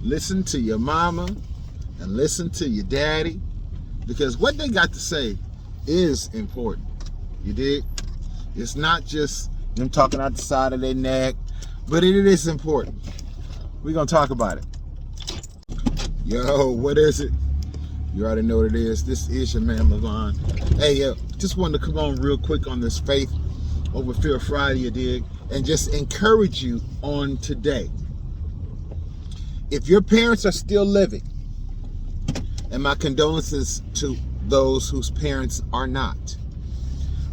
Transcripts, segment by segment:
Listen to your mama and listen to your daddy, because what they got to say is important. You dig? It's not just them talking out the side of their neck, but it is important. We're going to talk about it. Yo, what is it? You already know what it is. This is your man, Levon. Hey, just wanted to come on real quick on this Faith Over Fear Friday, you dig? And just encourage you on today. If your parents are still living, and my condolences to those whose parents are not,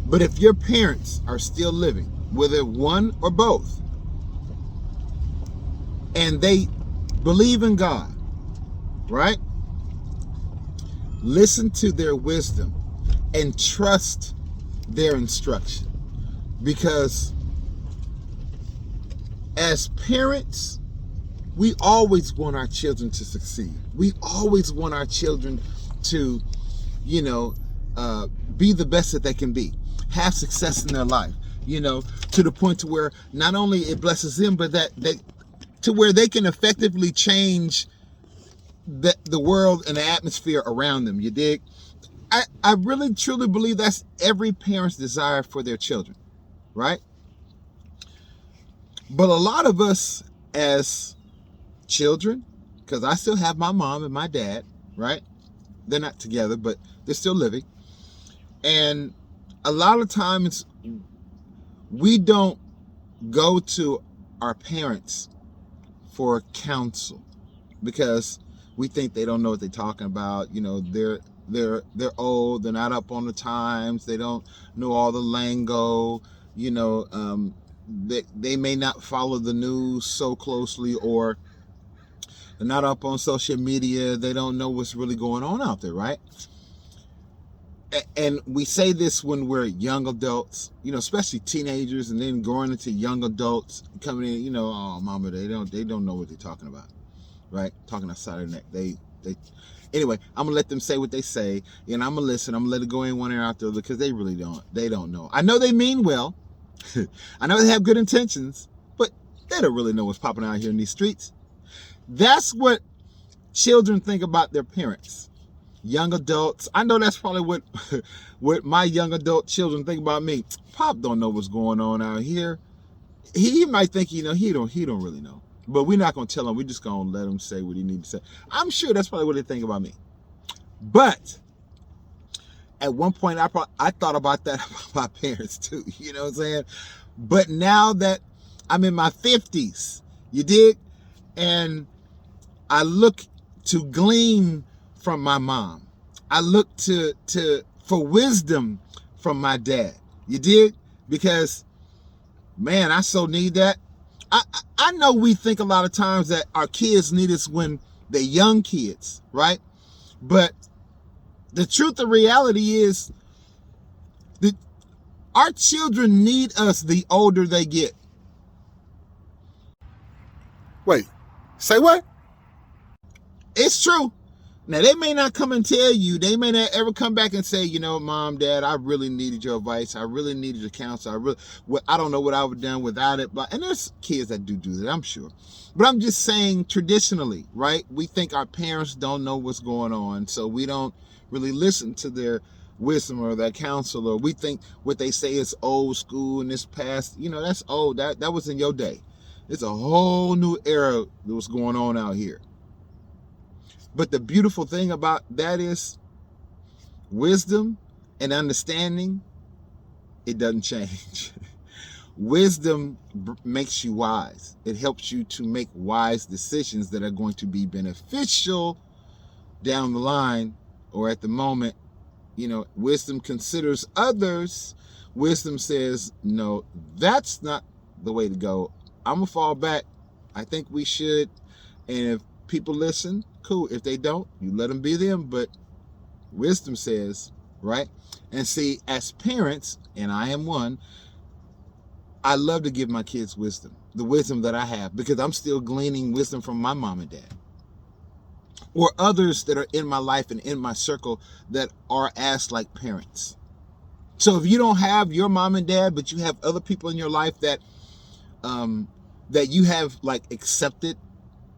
but if your parents are still living, whether one or both, and they believe in God, right? Listen to their wisdom and trust their instruction. Because as parents, we always want our children to succeed. We always want our children to, be the best that they can be, have success in their life, to the point to where not only it blesses them, but that to where they can effectively change the world and the atmosphere around them. You dig? I really truly believe that's every parent's desire for their children, right? But a lot of us as children, because I still have my mom and my dad, right? They're not together, but they're still living. And a lot of times we don't go to our parents for counsel because we think they don't know what they're talking about. They're old, they're not up on the times, they don't know all the lingo, they may not follow the news so closely, or they're not up on social media, they don't know what's really going on out there, right? And we say this when we're young adults, especially teenagers, and then growing into young adults, coming in, oh, mama, they don't know what they're talking about, right? Talking outside of the neck. Anyway, I'm gonna let them say what they say, and I'm gonna listen. I'm gonna let it go in one ear out the other, because they really don't know. I know they mean well. I know they have good intentions, but they don't really know what's popping out here in these streets. That's what children think about their parents. Young adults, I know that's probably what my young adult children think about me. Pop don't know what's going on out here. He might think he don't really know. But we're not gonna tell him. We're just gonna let him say what he needs to say. I'm sure that's probably what they think about me. But at one point, I thought about that about my parents too. You know what I'm saying? But now that I'm in my 50s, you dig? And I look to glean from my mom. I look for wisdom from my dad. You dig? Because, man, I so need that. I know we think a lot of times that our kids need us when they're young kids, right? But the truth of reality is that our children need us the older they get. Wait, say what? It's true. Now, they may not come and tell you, they may not ever come back and say, Mom, Dad, I really needed your advice. I really needed your counsel. I don't know what I would have done without it. And there's kids that do that, I'm sure. But I'm just saying, traditionally, right? We think our parents don't know what's going on, so we don't really listen to their wisdom or their counsel, or we think what they say is old school and this past, that's old. That was in your day. It's a whole new era that was going on out here. But the beautiful thing about that is wisdom and understanding, it doesn't change. Wisdom makes you wise. It helps you to make wise decisions that are going to be beneficial down the line or at the moment. Wisdom considers others. Wisdom says, no, that's not the way to go. I'm going to fall back. I think we should. And if people listen, cool. If they don't, you let them be them. But wisdom says, right? And see, as parents, and I am one, I love to give my kids wisdom, the wisdom that I have, because I'm still gleaning wisdom from my mom and dad, or others that are in my life and in my circle that are as like parents. So if you don't have your mom and dad, but you have other people in your life that you have like accepted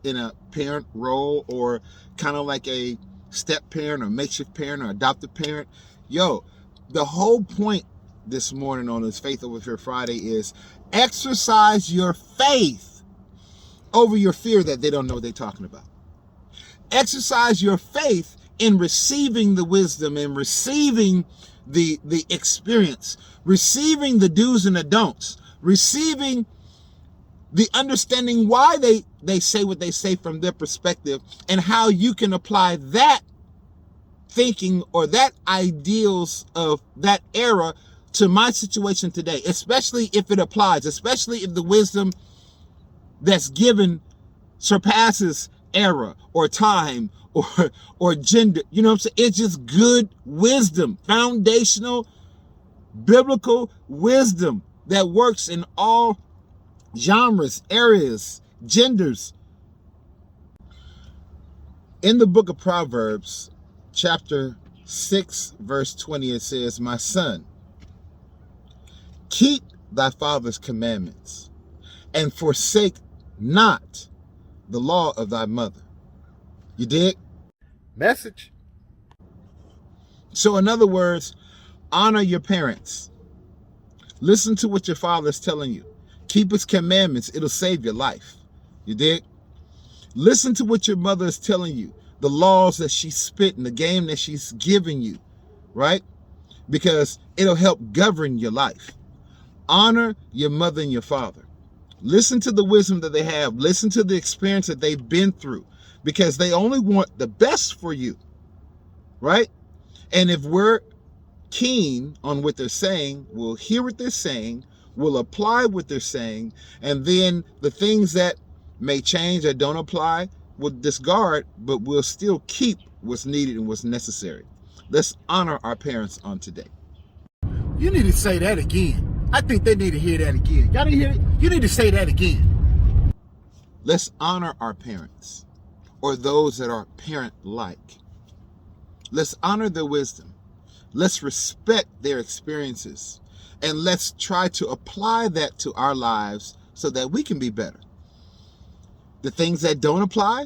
in a parent role, or kind of like a step parent or makeshift parent or adoptive parent, yo, the whole point this morning on this Faith Over Fear Friday is exercise your faith over your fear that they don't know what they're talking about. Exercise your faith in receiving the wisdom and receiving the experience, receiving the do's and the don'ts, receiving the understanding why they say what they say from their perspective, and how you can apply that thinking or that ideals of that era to my situation today, especially if it applies, especially if the wisdom that's given surpasses era or time or gender. You know what I'm saying? It's just good wisdom, foundational biblical wisdom that works in all genres, areas, genders. In the book of Proverbs, chapter 6, verse 20, it says, "My son, keep thy father's commandments, and forsake not the law of thy mother." You dig? Message. So in other words, honor your parents. Listen to what your father's telling you. Keep his commandments. It'll save your life. You dig? Listen to what your mother is telling you. The laws that she's spitting, the game that she's giving you, right? Because it'll help govern your life. Honor your mother and your father. Listen to the wisdom that they have. Listen to the experience that they've been through, because they only want the best for you, right? And if we're keen on what they're saying, we'll hear what they're saying, we'll apply what they're saying, and then the things that may change or don't apply, we'll discard, but we'll still keep what's needed and what's necessary. Let's honor our parents on today. You need to say that again. I think they need to hear that again. Y'all didn't hear it? You need to say that again. Let's honor our parents, or those that are parent-like. Let's honor their wisdom. Let's respect their experiences. And let's try to apply that to our lives so that we can be better. The things that don't apply,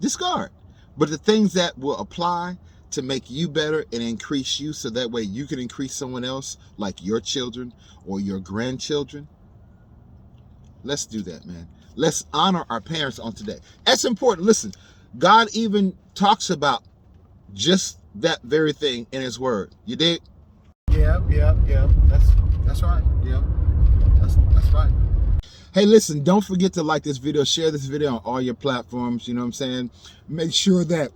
discard. But the things that will apply to make you better and increase you, so that way you can increase someone else, like your children or your grandchildren, let's do that, man. Let's honor our parents on today. That's important. Listen, God even talks about just that very thing in his word. You dig? Yeah. That's right. Yeah. That's right. Hey, listen, don't forget to like this video, share this video on all your platforms. You know what I'm saying? Make sure that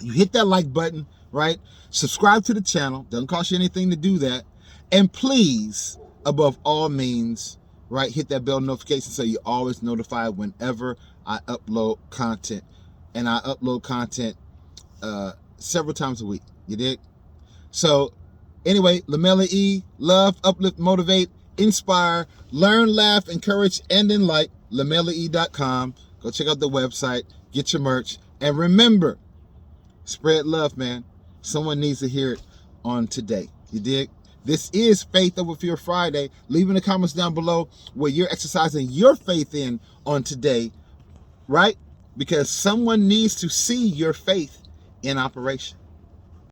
you hit that like button, right? Subscribe to the channel. Doesn't cost you anything to do that. And please, above all means, right, hit that bell notification so you're always notified whenever I upload content. And I upload content several times a week. You dig? So anyway, Lamella E, love, uplift, motivate, inspire, learn, laugh, encourage, and enlighten. LamellaE.com. Go check out the website, get your merch, and remember, spread love, man. Someone needs to hear it on today. You dig? This is Faith Over Fear Friday. Leave in the comments down below where you're exercising your faith in on today, right? Because someone needs to see your faith in operation.